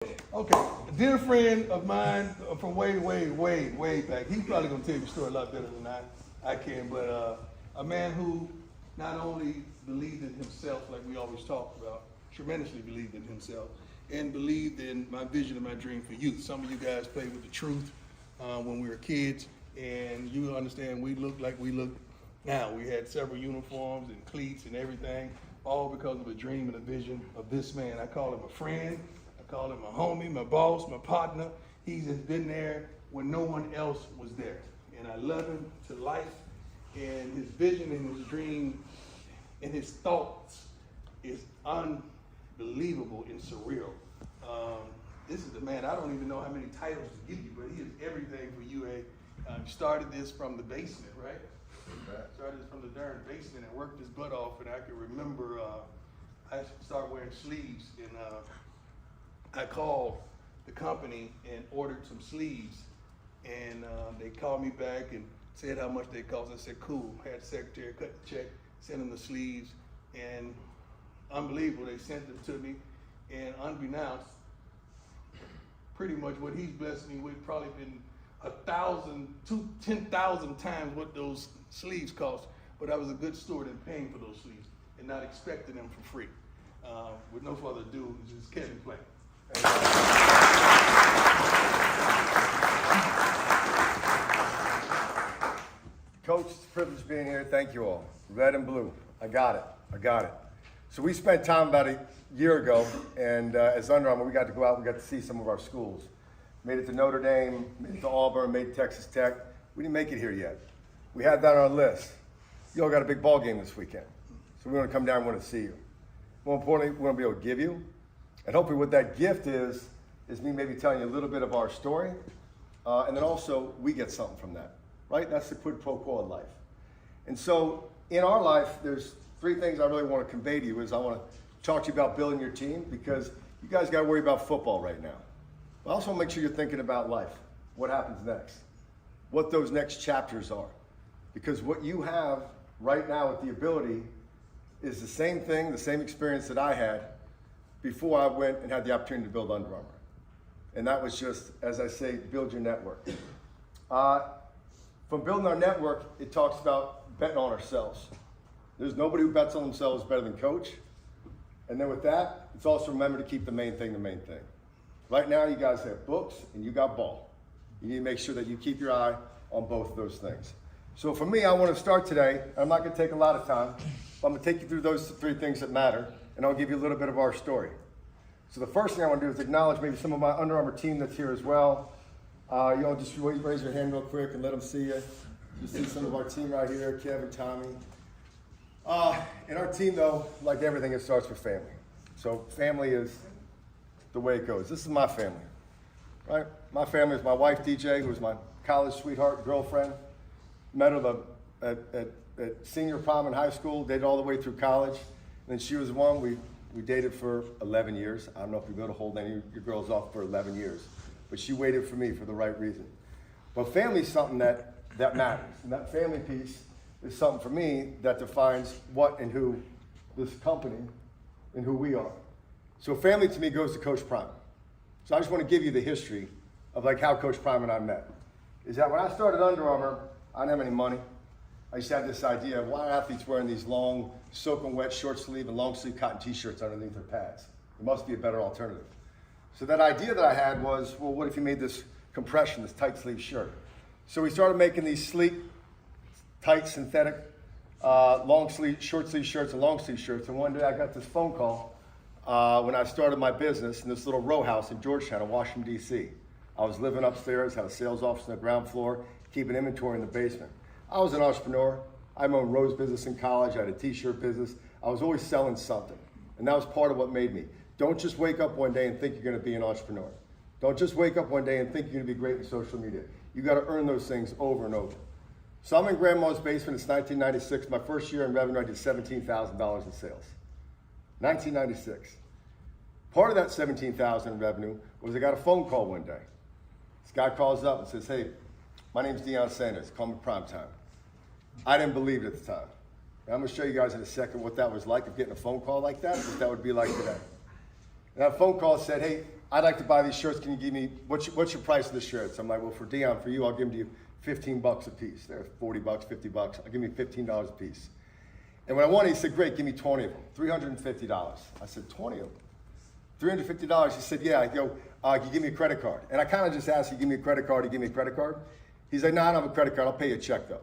Okay, a dear friend of mine from way back. He's probably gonna tell you the story a lot better than I can. But a man who not only believed in himself, like we always talk about, tremendously believed in himself, and believed in my vision and my dream for youth. Some of you guys played with the truth when we were kids, and you understand we look like we look now. We had several uniforms and cleats and everything, all because of a dream and a vision of this man. I call him a friend. I call him my homie, my boss, my partner. He's just been there when no one else was there. And I love him to life. And his vision and his dream and his thoughts is unbelievable and surreal. This is the man, I don't even know how many titles to give you, but he is everything for UA. Started this from the basement, right? Started this from the darn basement and worked his butt off. And I can remember I started wearing sleeves, and I called the company and ordered some sleeves, and they called me back and said how much they cost. I said, cool. Had the secretary cut the check, sent them the sleeves, and unbelievable, they sent them to me, and unbeknownst, pretty much what he's blessed me with probably been 10,000 times what those sleeves cost, but I was a good steward in paying for those sleeves and not expecting them for free. With no further ado, this is Kevin Plank. Coach, it's a privilege being here. Thank you all. Red and blue. I got it. So we spent time about a year ago, and as Under Armour, we got to go out and we got to see some of our schools. Made it to Notre Dame, made it to Auburn, made it to Texas Tech. We didn't make it here yet. We had that on our list. You all got a big ball game this weekend. So we want to come down and want to see you. More importantly, we want to be able to give you. And hopefully what that gift is me maybe telling you a little bit of our story. And then also we get something from that, right? That's the quid pro quo of life. And so in our life, there's three things I really want to convey to you. Is I want to talk to you about building your team, because you guys got to worry about football right now. But I also want to make sure you're thinking about life. What happens next? What those next chapters are. Because what you have right now with the ability is the same thing, the same experience that I had before I went and had the opportunity to build Under Armour. And that was just, as I say, build your network. From building our network, it talks about betting on ourselves. There's nobody who bets on themselves better than Coach. And then with that, it's also remember to keep the main thing the main thing. Right now, you guys have books and you got ball. You need to make sure that you keep your eye on both of those things. So for me, I want to start today. I'm not going to take a lot of time, but I'm going to take you through those three things that matter, and I'll give you a little bit of our story. So the first thing I want to do is acknowledge maybe some of my Under Armour team that's here as well. You all just raise your hand real quick and let them see you. You see some of our team right here, Kevin, Tommy. In our team, though, like everything, it starts with family. So family is the way it goes. This is my family, right? My family is my wife, DJ, who was my college sweetheart, girlfriend. Met her at senior prom in high school, dated all the way through college. And then she was one, we dated for 11 years. I don't know if you're going to hold any of your girls off for 11 years, but she waited for me for the right reason. But family is something that matters. And that family piece is something for me that defines what and who this company and who we are. So family to me goes to Coach Prime. So I just want to give you the history of like how Coach Prime and I met. Is that when I started Under Armour, I didn't have any money. I used to have this idea of why are athletes wearing these long, soaking wet short sleeve and long sleeve cotton t-shirts underneath their pads? There must be a better alternative. So that idea that I had was, well, what if you made this compression, this tight sleeve shirt? So we started making these sleek, tight, synthetic, long sleeve, short sleeve shirts and long sleeve shirts. And one day I got this phone call when I started my business in this little row house in Georgetown in Washington, D.C. I was living upstairs, had a sales office on the ground floor, keeping inventory in the basement. I was an entrepreneur. I owned Rose business in college. I had a t-shirt business. I was always selling something. And that was part of what made me. Don't just wake up one day and think you're going to be an entrepreneur. Don't just wake up one day and think you're going to be great in social media. You got to earn those things over and over. So I'm in grandma's basement. It's 1996. My first year in revenue, I did $17,000 in sales. 1996. Part of that $17,000 in revenue was I got a phone call one day. This guy calls up and says, hey, my name's Deion Sanders. Call me Primetime. I didn't believe it at the time. And I'm going to show you guys in a second what that was like of getting a phone call like that, what that would be like today. And that phone call said, hey, I'd like to buy these shirts. Can you give me, what's your price of the shirts? I'm like, well, for Dion, for you, I'll give them to you $15 a piece. They're $40, $50. I'll give you $15 a piece. And when I wanted, he said, great, give me 20 of them, $350. I said, 20 of them? $350. He said, yeah. I go, can you give me a credit card? And I kind of just asked, you give me a credit card, you give me a credit card? He's like, no, I don't have a credit card, I'll pay you a check though.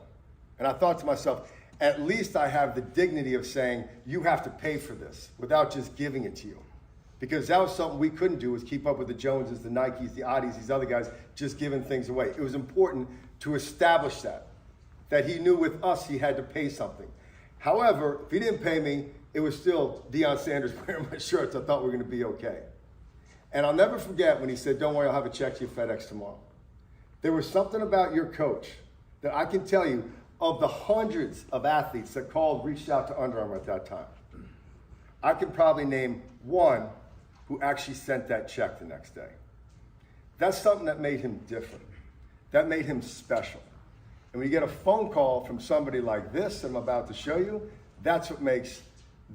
And I thought to myself, at least I have the dignity of saying, you have to pay for this without just giving it to you. Because that was something we couldn't do, was keep up with the Joneses, the Nikes, the Adis, these other guys, just giving things away. It was important to establish that he knew with us he had to pay something. However, if he didn't pay me, it was still Deion Sanders wearing my shirts. I thought we were gonna be okay. And I'll never forget when he said, don't worry, I'll have a check to you FedEx tomorrow. There was something about your coach that I can tell you, of the hundreds of athletes that reached out to Under Armour at that time, I can probably name one who actually sent that check the next day. That's something that made him different. That made him special. And when you get a phone call from somebody like this I'm about to show you, that's what makes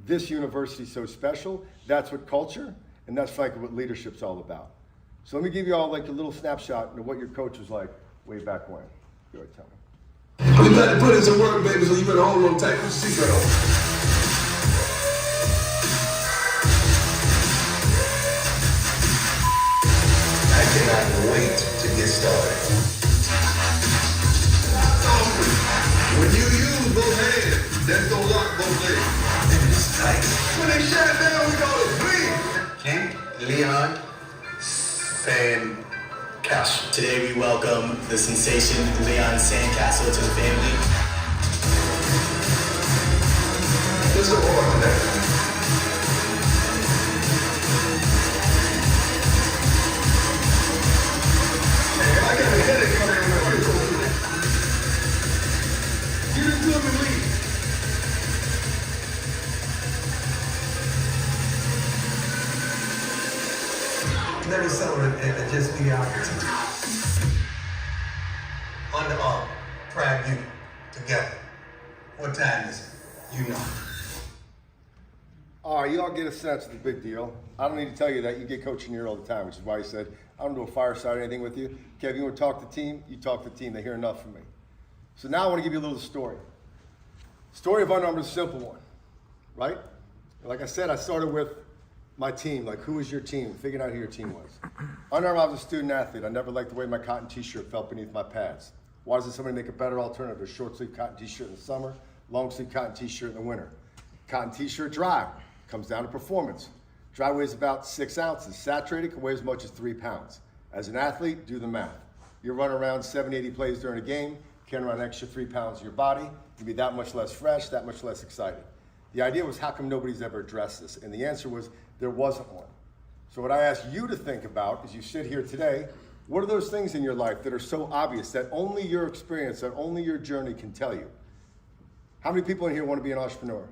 this university so special. That's what culture, and that's like what leadership's all about. So let me give you all like a little snapshot into what your coach was like way back when. Go ahead, tell me. We got to put in some work, baby, so you better hold on tight. Put your seatbelt on. I cannot wait to get started. When you use both hands, that's gonna lock both legs. And it's tight. When they shut it down, we call it clean. King Leon Sandcastle. Today we welcome the sensation Leon Sandcastle to the family. There's an order there. I got a headache coming in when we go through that. Get it to him and leave. Never settle and just be out here. Under Armour, Prime Unit, together. What time is it? You know. All right, you all get a sense of the big deal. I don't need to tell you that. You get coaching here all the time, which is why he said, I don't do a fireside or anything with you. Kev, you want to talk to the team? You talk to the team. They hear enough from me. So now I want to give you a little story. Story of Under Armour is a simple one, right? Like I said, I started with my team, like who was your team, figuring out who your team was. Under Armour, I was a student athlete. I never liked the way my cotton t-shirt felt beneath my pads. Why doesn't somebody make a better alternative? A short sleeve cotton t-shirt in the summer, long sleeve cotton t-shirt in the winter. Cotton t-shirt dry, comes down to performance. Dry weighs about 6 ounces. Saturated can weigh as much as 3 pounds. As an athlete, do the math. You run around 70, 80 plays during a game, carrying around an extra 3 pounds in your body, you'll be that much less fresh, that much less excited. The idea was, how come nobody's ever addressed this? And the answer was, there wasn't one. So what I ask you to think about as you sit here today, what are those things in your life that are so obvious that only your experience, that only your journey can tell you? How many people in here want to be an entrepreneur?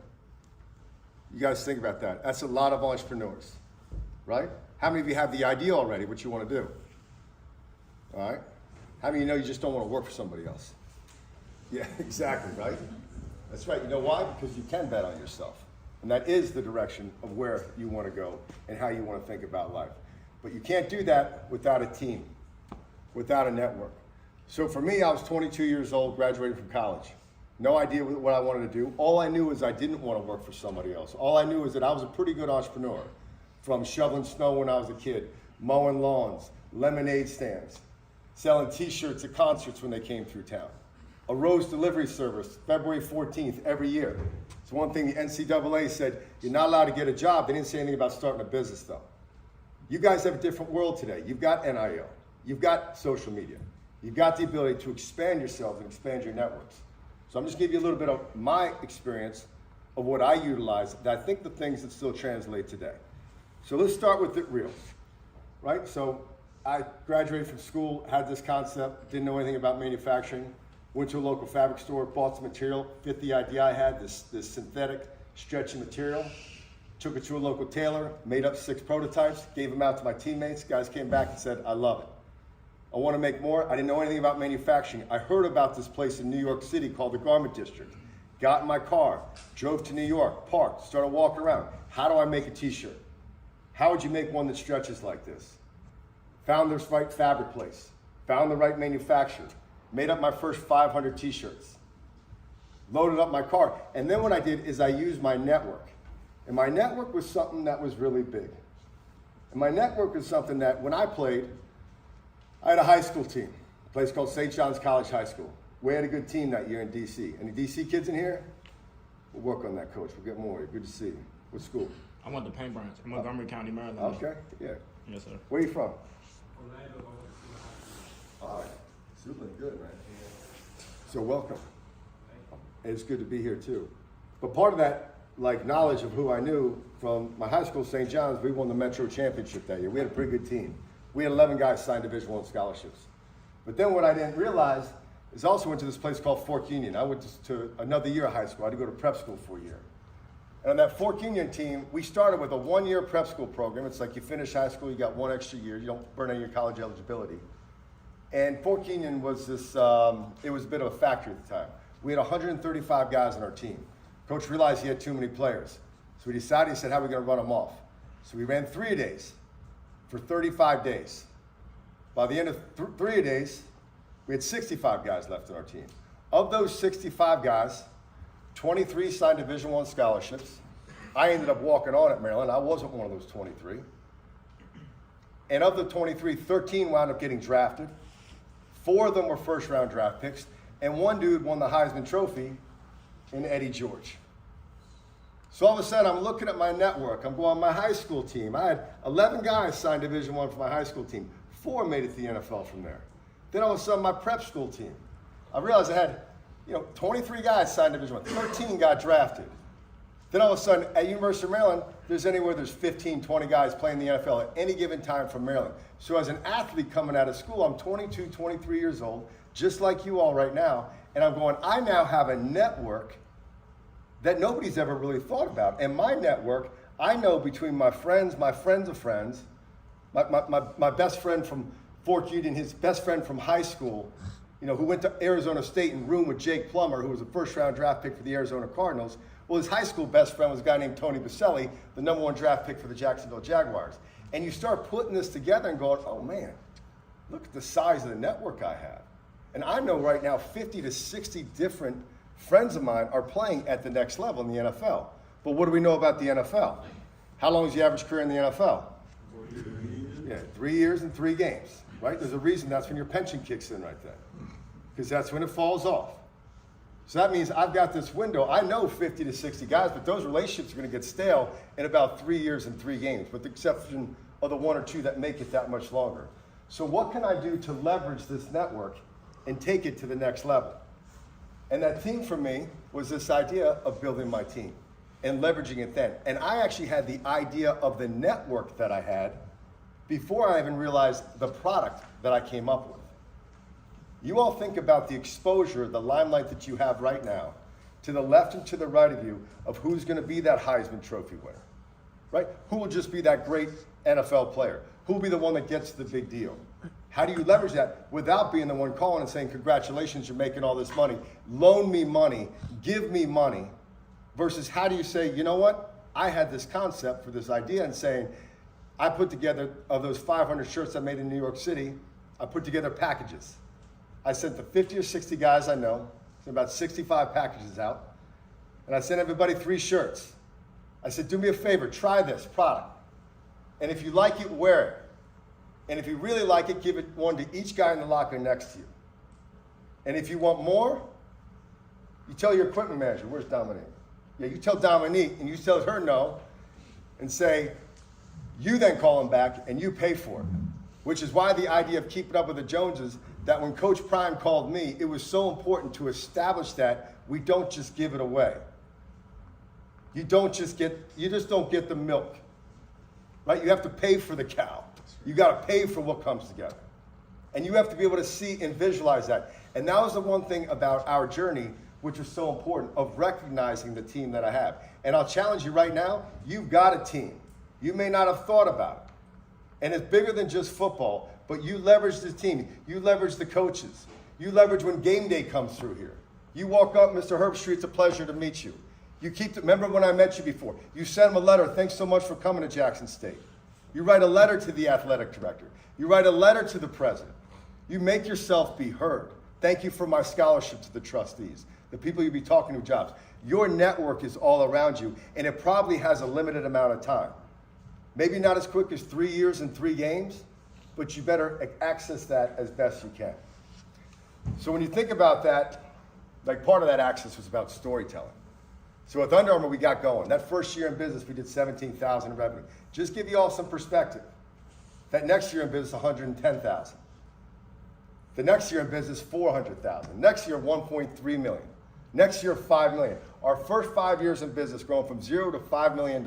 You guys think about that. That's a lot of entrepreneurs, right? How many of you have the idea already, what you want to do? All right? How many of you know you just don't want to work for somebody else? Yeah, exactly, right? That's right. You know why? Because you can bet on yourself. And that is the direction of where you want to go and how you want to think about life. But you can't do that without a team, without a network. So for me, I was 22 years old, graduating from college. No idea what I wanted to do. All I knew is I didn't want to work for somebody else. All I knew is that I was a pretty good entrepreneur. From shoveling snow when I was a kid, mowing lawns, lemonade stands, selling t-shirts at concerts when they came through town. A Rose delivery service, February 14th every year. It's one thing the NCAA said, you're not allowed to get a job. They didn't say anything about starting a business though. You guys have a different world today. You've got NIL, you've got social media, you've got the ability to expand yourselves and expand your networks. So I'm just giving you a little bit of my experience of what I utilize, that I think the things that still translate today. So let's start with it real, right? So I graduated from school, had this concept, didn't know anything about manufacturing, went to a local fabric store, bought some material, fit the idea I had, this synthetic stretchy material, took it to a local tailor, made up 6 prototypes, gave them out to my teammates. Guys came back and said, I love it. I want to make more. I didn't know anything about manufacturing. I heard about this place in New York City called the Garment District. Got in my car, drove to New York, parked, started walking around. How do I make a t-shirt? How would you make one that stretches like this? found this right fabric place, found the right manufacturer, made up my first 500 t-shirts, loaded up my car. And then what I did is I used my network. And my network was something that was really big. And my network was something that when I played, I had a high school team, a place called St. John's College High School. We had a good team that year in D.C. Any D.C. kids in here? We'll work on that, Coach. We'll get more. Good to see you. What school? I went to Paint Branch in Montgomery County, Maryland. Okay, yeah. Yes, sir. Where are you from? All right. Super good, man. So welcome. It's good to be here too. But part of that, like, knowledge of who I knew from my high school, St. John's, we won the Metro Championship that year. We had a pretty good team. We had 11 guys signed Division I scholarships. But then what I didn't realize is I also went to this place called Fork Union. I went to another year of high school. I had to go to prep school for a year. And on that Fork Union team, we started with a one-year prep school program. It's like you finish high school, you got one extra year. You don't burn out your college eligibility. And Fork Union was this, it was a bit of a factory at the time. We had 135 guys on our team. Coach realized he had too many players. So he decided, he said, how are we gonna run them off? So we ran 3 days for 35 days. By the end of 3 days, we had 65 guys left on our team. Of those 65 guys, 23 signed Division I scholarships. I ended up walking on at Maryland. I wasn't one of those 23. And of the 23, 13 wound up getting drafted. 4 of them were first-round draft picks. And one dude won the Heisman Trophy in Eddie George. So all of a sudden, I'm looking at my network. I'm going, my high school team. I had 11 guys signed Division I for my high school team. 4 made it to the NFL from there. Then all of a sudden, my prep school team. I realized I had, 23 guys signed Division I. 13 got drafted. Then all of a sudden, at University of Maryland, there's 15, 20 guys playing the NFL at any given time from Maryland. So as an athlete coming out of school, I'm 22, 23 years old, just like you all right now, and I'm going, I now have a network that nobody's ever really thought about. And my network, I know between my friends of friends, my best friend from Fork Union, his best friend from high school, who went to Arizona State and roomed with Jake Plummer, who was a first-round draft pick for the Arizona Cardinals. Well, his high school best friend was a guy named Tony Baselli, the #1 draft pick for the Jacksonville Jaguars. And you start putting this together and going, oh man, look at the size of the network I have. And I know right now 50 to 60 different friends of mine are playing at the next level in the NFL. But what do we know about the NFL? How long is the average career in the NFL? 3 years and 3 games, right? There's a reason that's when your pension kicks in right there, because that's when it falls off. So that means I've got this window. I know 50 to 60 guys, but those relationships are going to get stale in about 3 years and 3 games, with the exception of the 1 or 2 that make it that much longer. So what can I do to leverage this network and take it to the next level? And that theme for me was this idea of building my team and leveraging it then. And I actually had the idea of the network that I had before I even realized the product that I came up with. You all think about the exposure, the limelight that you have right now, to the left and to the right of you, of who's going to be that Heisman Trophy winner, right? Who will just be that great NFL player? Who will be the one that gets the big deal? How do you leverage that without being the one calling and saying, congratulations, you're making all this money, loan me money, give me money, versus how do you say, you know what? I had this concept for this idea, and saying, I put together, of those 500 shirts I made in New York City, I put together packages. I sent the 50 or 60 guys I know, sent about 65 packages out, and I sent everybody 3 shirts. I said, do me a favor, try this product. And if you like it, wear it. And if you really like it, give it one to each guy in the locker next to you. And if you want more, you tell your equipment manager, where's Dominique? Yeah, you tell Dominique, and you tell her no, and say, you then call him back, and you pay for it. Which is why the idea of keeping up with the Joneses, that when Coach Prime called me, it was so important to establish that we don't just give it away. You just don't get the milk, right? You have to pay for the cow. You got to pay for what comes together. And you have to be able to see and visualize that. And that was the one thing about our journey, which was so important, of recognizing the team that I have. And I'll challenge you right now, you've got a team. You may not have thought about it. And it's bigger than just football, but you leverage the team. You leverage the coaches. You leverage when game day comes through here. You walk up, Mr. Herbstreit, it's a pleasure to meet you. Remember when I met you before? You sent him a letter, thanks so much for coming to Jackson State. You write a letter to the athletic director. You write a letter to the president. You make yourself be heard. Thank you for my scholarship to the trustees, the people you be talking to jobs. Your network is all around you, and it probably has a limited amount of time. Maybe not as quick as 3 years and 3 games, but you better access that as best you can. So when you think about that, like part of that access was about storytelling. So with Under Armour, we got going. That first year in business, we did $17,000 in revenue. Just give you all some perspective. That next year in business, $110,000. The next year in business, $400,000. Next year, $1.3 million. Next year, $5 million. Our first 5 years in business, growing from 0 to $5 million.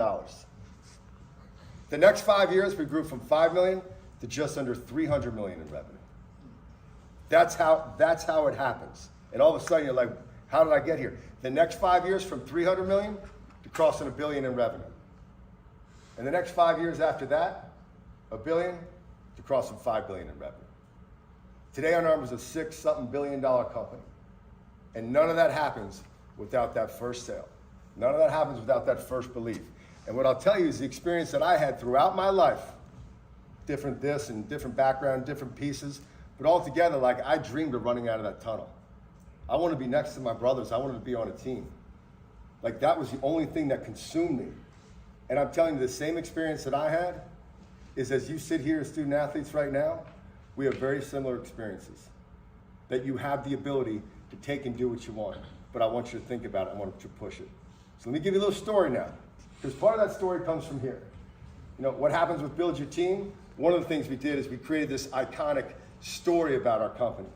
The next 5 years, we grew from $5 million to just under $300 million in revenue. That's how it happens. And all of a sudden, you're like, how did I get here? The next 5 years, from $300 million to crossing $1 billion in revenue. And the next 5 years after that, $1 billion to crossing $5 billion in revenue. Today, Under Armour is a $6-something billion company. And none of that happens without that first sale. None of that happens without that first belief. And what I'll tell you is the experience that I had throughout my life, different this and different background, different pieces, but all together, like I dreamed of running out of that tunnel. I wanted to be next to my brothers. I wanted to be on a team. Like that was the only thing that consumed me. And I'm telling you, the same experience that I had is as you sit here as student athletes right now, we have very similar experiences. That you have the ability to take and do what you want. But I want you to think about it. I want you to push it. So let me give you a little story now. Because part of that story comes from here. You know, what happens with Build Your Team? One of the things we did is we created this iconic story about our company.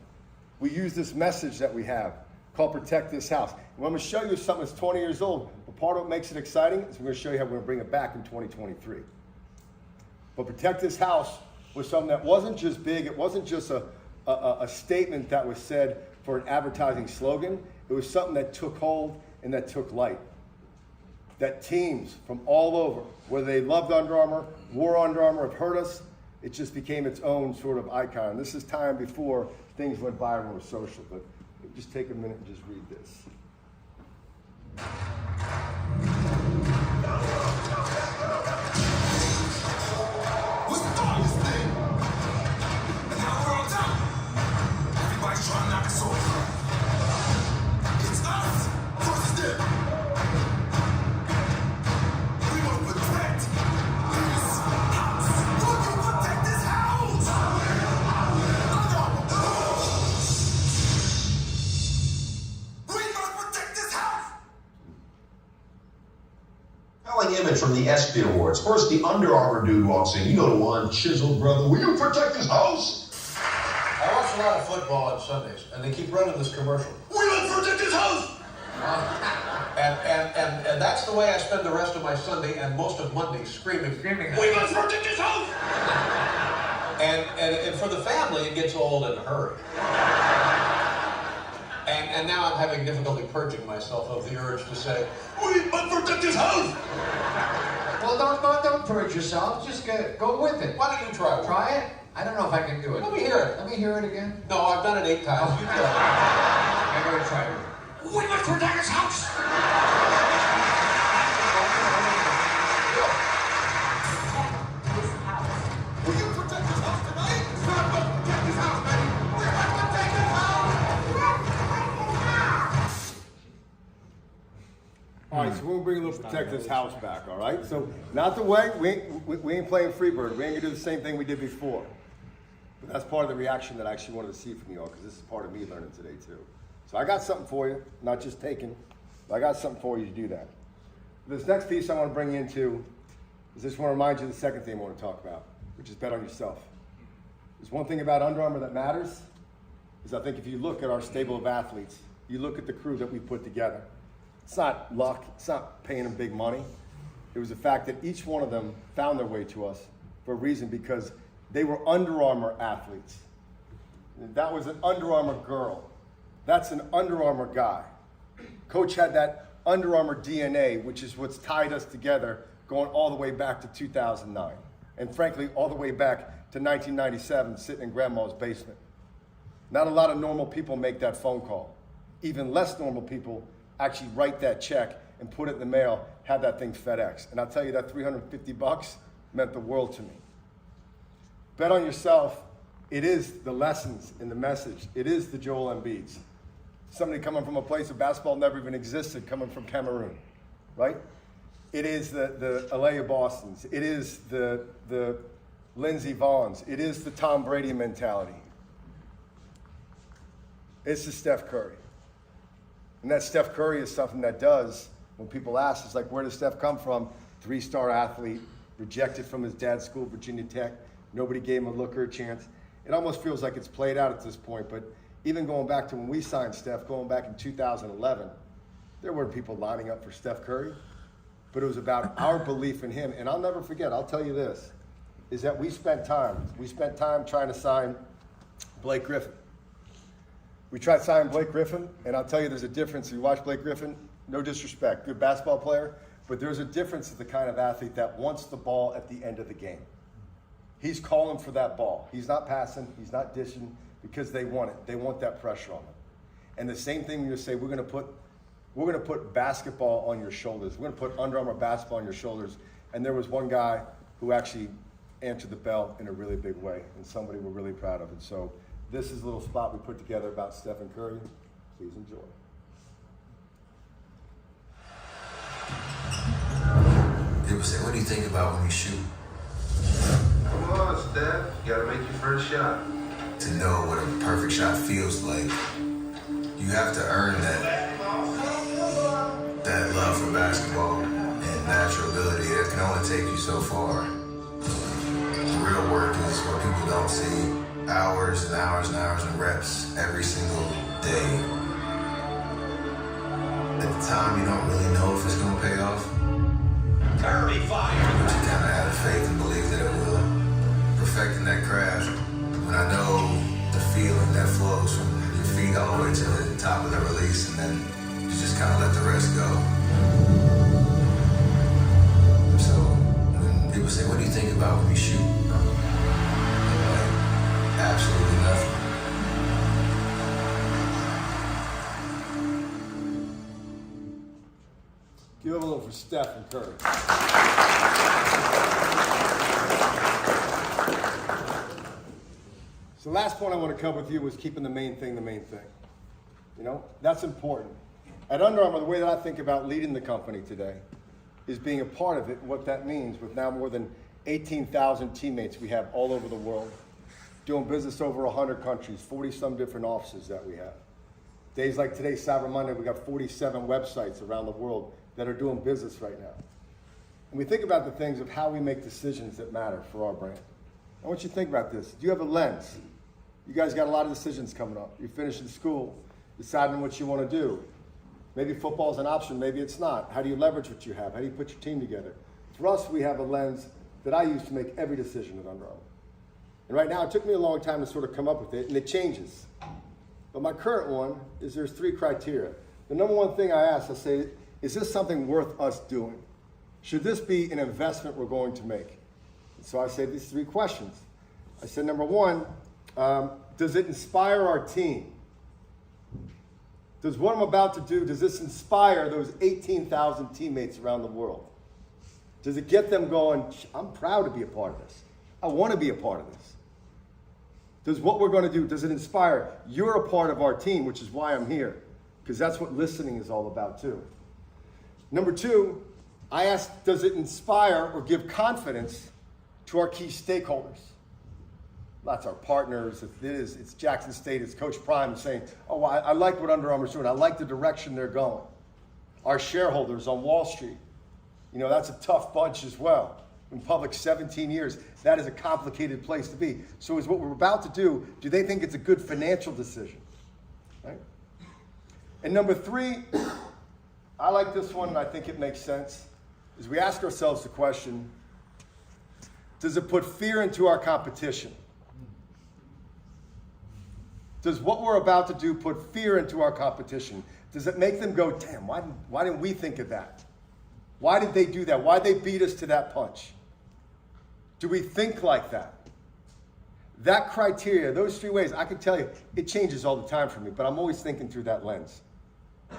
We use this message that we have called Protect This House. And I'm going to show you something that's 20 years old, but part of what makes it exciting is we're going to show you how we're going to bring it back in 2023. But Protect This House was something that wasn't just big, it wasn't just a statement that was said for an advertising slogan, it was something that took hold and that took light. That teams from all over, whether they loved Under Armour, wore Under Armour, have heard us, it just became its own sort of icon. And this is time before things went viral or social, but just take a minute and just read this. What's the darkest thing? And now we're on top. Everybody's trying to knock us over. It's us versus them. We must protect this house. Will you protect this house? We must protect this house. Compelling image from the ESPY Awards. First, the Under Armour dude walks in. You know the one, chiseled brother. Will you protect this house? I watch a lot of football on Sundays, and they keep running this commercial. We must protect this house. And that's the way I spend the rest of my Sunday and most of Monday screaming. We must protect this house. And for the family, it gets old in a hurry. And now I'm having difficulty purging myself of the urge to say, We must protect this house. Well, don't purge yourself. Just go with it. why don't you try one? Try it. I don't know if I can do it. Let me hear it. Let me hear it again. No, I've done it 8 times. You try I'm going to try it. We must protect this house. Will you protect this house tonight? We must protect this house, baby. We must protect this house. All right, so we'll bring a little Protect This House back, all right? So, not the way, we ain't playing Freebird. We ain't gonna do the same thing we did before. But that's part of the reaction that I actually wanted to see from you all, because this is part of me learning today, too. So I got something for you, not just taking, but I got something for you to do that. This next piece I want to bring you into is just want to remind you of the second thing I want to talk about, which is bet on yourself. There's one thing about Under Armour that matters, is I think if you look at our stable of athletes, you look at the crew that we put together, it's not luck, it's not paying them big money. It was the fact that each one of them found their way to us for a reason, because they were Under Armour athletes. And that was an Under Armour girl. That's an Under Armour guy. Coach had that Under Armour DNA, which is what's tied us together going all the way back to 2009. And frankly, all the way back to 1997, sitting in grandma's basement. Not a lot of normal people make that phone call. Even less normal people actually write that check and put it in the mail, have that thing FedEx. And I'll tell you, that $350 meant the world to me. Bet on yourself. It is the lessons in the message. It is the Joel Embiids. Somebody coming from a place where basketball never even existed, coming from Cameroon, right? It is the Alea Bostons. It is the Lindsey Vonns. It is the Tom Brady mentality. It's the Steph Curry. And that Steph Curry is something that does, when people ask, it's like, where does Steph come from? 3-star athlete, rejected from his dad's school, Virginia Tech. Nobody gave him a look or a chance. It almost feels like it's played out at this point, but even going back to when we signed Steph, going back in 2011, there were people lining up for Steph Curry, but it was about our belief in him. And I'll never forget, I'll tell you this, is that we spent time trying to sign Blake Griffin. We tried signing Blake Griffin, and I'll tell you there's a difference. You watch Blake Griffin, no disrespect, good basketball player, but there's a difference in the kind of athlete that wants the ball at the end of the game. He's calling for that ball. He's not passing, he's not dishing, because they want it. They want that pressure on them. And the same thing when you say, we're gonna put basketball on your shoulders. We're gonna put Under Armour basketball on your shoulders. And there was one guy who actually answered the bell in a really big way, and somebody we're really proud of. And so this is a little spot we put together about Stephen Curry. Please enjoy. People say, what do you think about when you shoot? Come on, Steph. You gotta make your first shot. To know what a perfect shot feels like, you have to earn that love for basketball and natural ability. It can only take you so far. The real work is what people don't see. Hours and hours and hours and reps every single day. At the time, you don't really know if it's gonna pay off. Curry fire! But you kind of have faith and believe that it will. Perfecting that craft, when I know the feeling that flows from your feet all the way to the top of the release, and then you just kind of let the rest go. So when people say, what do you think about when you shoot? Like, absolutely nothing. Give it a little for Steph and Curry. So the last point I want to cover with you was keeping the main thing the main thing. You know, that's important. At Under Armour, the way that I think about leading the company today is being a part of it, and what that means with now more than 18,000 teammates we have all over the world, doing business over 100 countries, 40-some different offices that we have. Days like today, Cyber Monday, we got 47 websites around the world that are doing business right now. And we think about the things of how we make decisions that matter for our brand. I want you to think about this. Do you have a lens? You guys got a lot of decisions coming up. You're finishing school, deciding what you want to do. Maybe football is an option, maybe it's not. How do you leverage what you have? How do you put your team together? For us, we have a lens that I use to make every decision at Under Armour. And right now, it took me a long time to sort of come up with it, and it changes. But my current one is there's 3 criteria. The number one thing I ask, I say, is this something worth us doing? Should this be an investment we're going to make? And so I say these 3 questions. I said, number one, does it inspire our team? Does what I'm about to do, does this inspire those 18,000 teammates around the world? Does it get them going, I'm proud to be a part of this. I want to be a part of this. Does what we're going to do, does it inspire? You're a part of our team, which is why I'm here, because that's what listening is all about too. Number 2, I ask, does it inspire or give confidence to our key stakeholders? That's our partners. It's Jackson State, it's Coach Prime saying, oh, I like what Under Armour's doing. I like the direction they're going. Our shareholders on Wall Street, you know, that's a tough bunch as well. In public 17 years, that is a complicated place to be. So is what we're about to do they think it's a good financial decision? Right? And number 3, I like this one and I think it makes sense, is we ask ourselves the question, does it put fear into our competition? Does what we're about to do put fear into our competition? Does it make them go, damn, why didn't we think of that? Why did they do that? Why did they beat us to that punch? Do we think like that? That criteria, those 3 ways, I can tell you, it changes all the time for me, but I'm always thinking through that lens.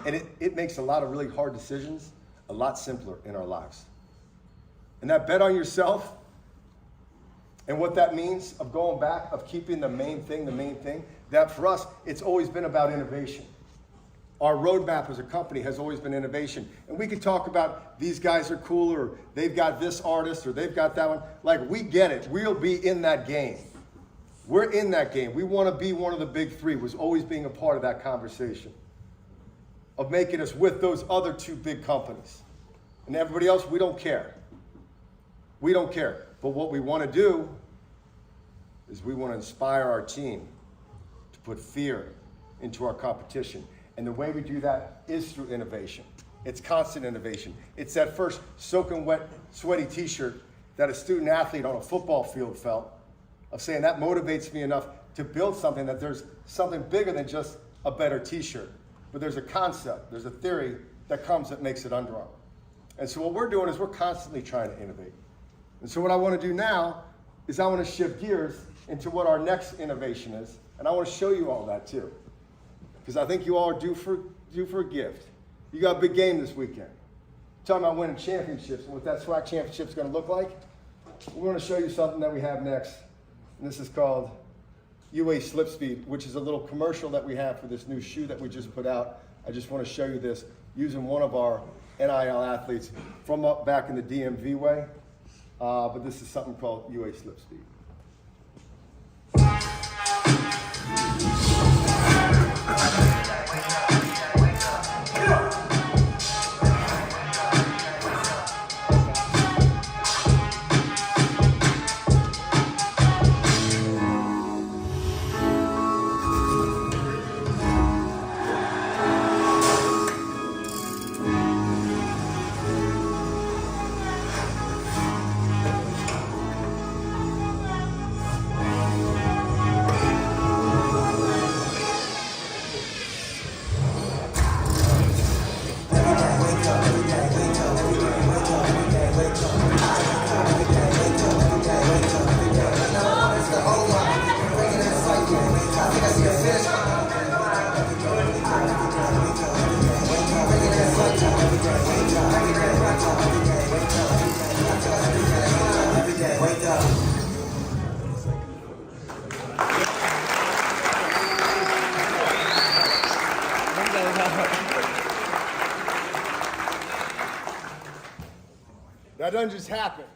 And it makes a lot of really hard decisions a lot simpler in our lives. And that bet on yourself, And what that means of going back, of keeping the main thing, that for us, it's always been about innovation. Our roadmap as a company has always been innovation. And we could talk about these guys are cool, or they've got this artist, or they've got that one. Like, we get it. We'll be in that game. We're in that game. We want to be one of the big three, was always being a part of that conversation, of making us with those other two big companies. And everybody else, we don't care. We don't care. But what we want to do is we want to inspire our team to put fear into our competition. And the way we do that is through innovation. It's constant innovation. It's that first soaking wet, sweaty t-shirt that a student athlete on a football field felt, of saying that motivates me enough to build something, that there's something bigger than just a better t-shirt. But there's a concept, there's a theory that comes that makes it Under Armour. And so what we're doing is we're constantly trying to innovate. And so what I want to do now is I want to shift gears into what our next innovation is. And I want to show you all that too. Because I think you all are due for a gift. You got a big game this weekend. Talking about winning championships and what that SWAC championship is going to look like. We're going to show you something that we have next. And this is called UA Slipspeed, which is a little commercial that we have for this new shoe that we just put out. I just want to show you this using one of our NIL athletes from up back in the DMV way. But this is something called UA Slipspeed. That doesn't just happen,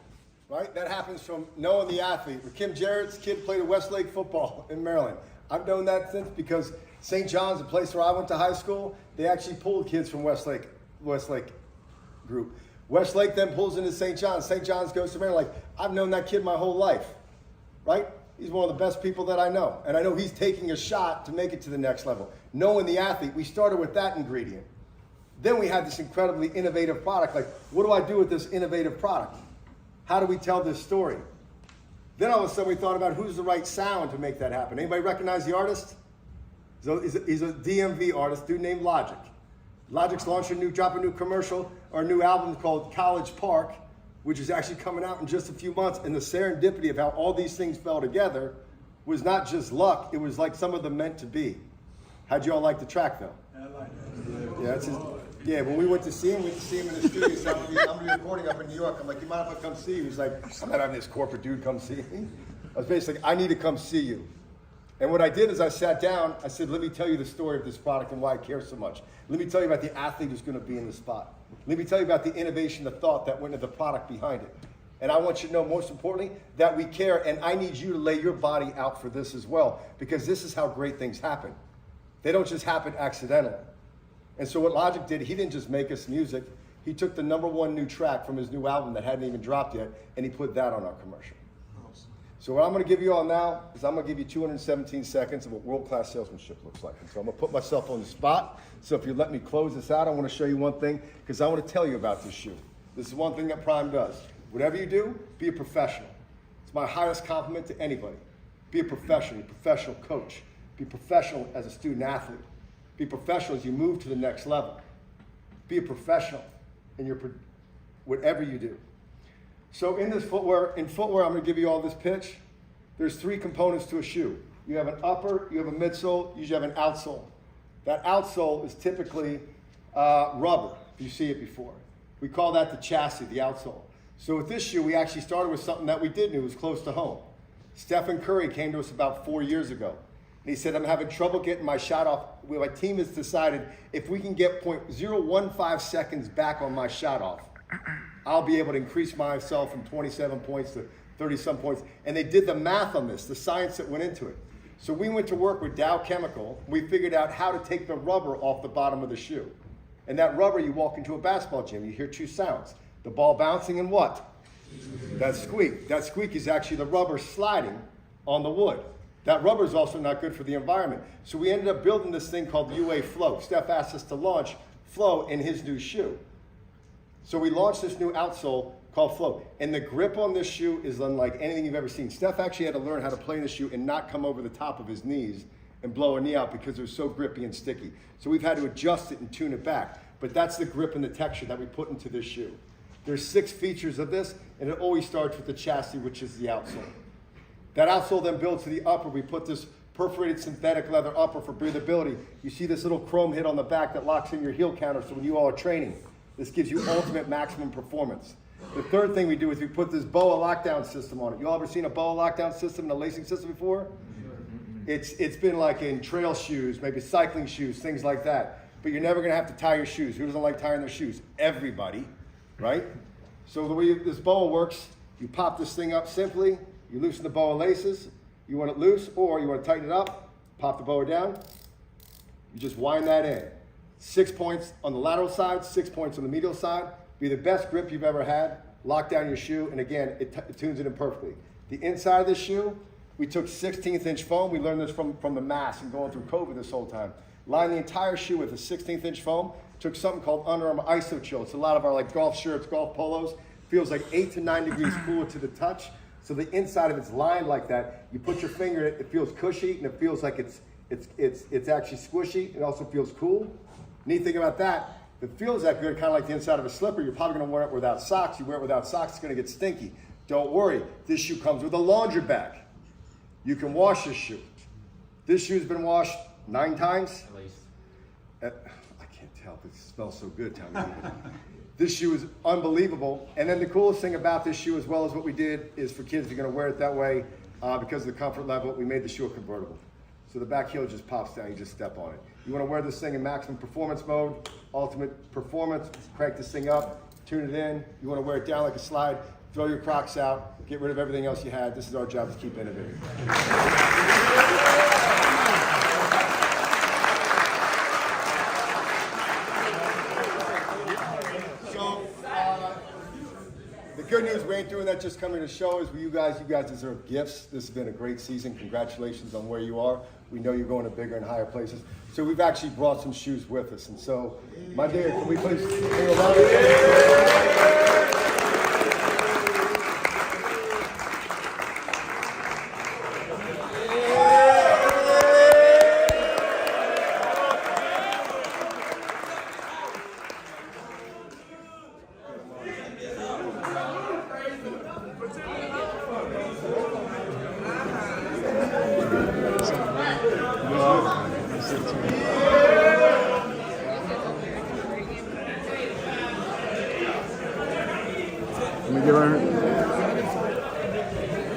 right? That happens from knowing the athlete. Kim Jarrett's kid played at Westlake football in Maryland. I've known that since, because St. John's, the place where I went to high school, they actually pulled kids from Westlake group. Westlake then pulls into St. John's. St. John's goes to Maryland. Like, I've known that kid my whole life, right? He's one of the best people that I know. And I know he's taking a shot to make it to the next level. Knowing the athlete, we started with that ingredient. Then we had this incredibly innovative product. Like, what do I do with this innovative product? How do we tell this story? Then all of a sudden we thought about who's the right sound to make that happen. Anybody recognize the artist? He's a DMV artist, dude named Logic. Logic's launched dropped a new commercial or a new album called College Park, which is actually coming out in just a few months. And the serendipity of how all these things fell together was not just luck, it was like some of them meant to be. How'd you all like the track though? I like that. Yeah, that's his. Yeah, when we went to see him in the studio. So I'm gonna be recording up in New York. I'm like, you mind if I come see you? He's like, I'm not having this corporate dude come see me. I was basically like, I need to come see you. And what I did is I sat down, I said, let me tell you the story of this product and why I care so much. Let me tell you about the athlete who's gonna be in the spot. Let me tell you about the innovation, the thought that went into the product behind it. And I want you to know, most importantly, that we care, and I need you to lay your body out for this as well, because this is how great things happen. They don't just happen accidentally. And so what Logic did, he didn't just make us music, he took the #1 new track from his new album that hadn't even dropped yet, and he put that on our commercial. Awesome. So what I'm gonna give you all now is I'm gonna give you 217 seconds of what world-class salesmanship looks like. And so I'm gonna put myself on the spot. So if you let me close this out, I wanna show you one thing, because I wanna tell you about this shoe. This is one thing that Prime does. Whatever you do, be a professional. It's my highest compliment to anybody. Be a professional coach. Be professional as a student athlete. Be professional as you move to the next level. Be a professional in your whatever you do. So in footwear, I'm going to give you all this pitch. There's 3 components to a shoe. You have an upper, you have a midsole, you have an outsole. That outsole is typically rubber, if you see it before. We call that the chassis, the outsole. So with this shoe, we actually started with something that we did knew was close to home. Stephen Curry came to us about 4 years ago. And he said, I'm having trouble getting my shot off. Well, my team has decided if we can get 0.015 seconds back on my shot off, I'll be able to increase myself from 27 points to 30-some points. And they did the math on this, the science that went into it. So we went to work with Dow Chemical. We figured out how to take the rubber off the bottom of the shoe. And that rubber, you walk into a basketball gym, you hear two sounds. The ball bouncing and what? That squeak. That squeak is actually the rubber sliding on the wood. That rubber is also not good for the environment. So we ended up building this thing called UA Flow. Steph asked us to launch Flow in his new shoe. So we launched this new outsole called Flow. And the grip on this shoe is unlike anything you've ever seen. Steph actually had to learn how to play in the shoe and not come over the top of his knees and blow a knee out because it was so grippy and sticky. So we've had to adjust it and tune it back. But that's the grip and the texture that we put into this shoe. There's 6 features of this, and it always starts with the chassis, which is the outsole. That outsole then builds to the upper. We put this perforated synthetic leather upper for breathability. You see this little chrome hit on the back that locks in your heel counter, so when you all are training, this gives you ultimate maximum performance. The third thing we do is we put this BOA lockdown system on it. You all ever seen a BOA lockdown system and a lacing system before? It's been like in trail shoes, maybe cycling shoes, things like that. But you're never going to have to tie your shoes. Who doesn't like tying their shoes? Everybody, right? So the way this BOA works, you pop this thing up simply, you loosen the BOA laces, you want it loose, or you want to tighten it up, pop the BOA down, you just wind that in. 6 points on the lateral side, 6 points on the medial side. Be the best grip you've ever had. Lock down your shoe, and again, it tunes it in perfectly. The inside of this shoe, we took 16th-inch foam. We learned this from the mass and going through COVID this whole time. Lined the entire shoe with a 16th-inch foam. Took something called Under Armour Iso Chill. It's a lot of our like golf shirts, golf polos. Feels like 8 to 9 degrees cooler to the touch. So the inside of it's lined like that. You put your finger in it, it feels cushy, and it feels like it's actually squishy. It also feels cool. Neat thing about that, if it feels that good, kind of like the inside of a slipper, you're probably going to wear it without socks. You wear it without socks, it's going to get stinky. Don't worry, this shoe comes with a laundry bag. You can wash this shoe. This shoe's been washed 9 times. At least. I can't tell, but it smells so good, Tommy. This shoe is unbelievable. And then the coolest thing about this shoe, as well as what we did, is for kids, you're going to wear it that way because of the comfort level. We made the shoe a convertible. So the back heel just pops down, you just step on it. You want to wear this thing in maximum performance mode, ultimate performance, crank this thing up, tune it in. You want to wear it down like a slide, throw your Crocs out, get rid of everything else you had. This is our job, to keep innovating. So, the good news, we ain't doing that just coming to show is you guys deserve gifts. This has been a great season. Congratulations on where you are. We know you're going to bigger and higher places. So we've actually brought some shoes with us. And so, my dear, can we please bring a round of applause? Let me give her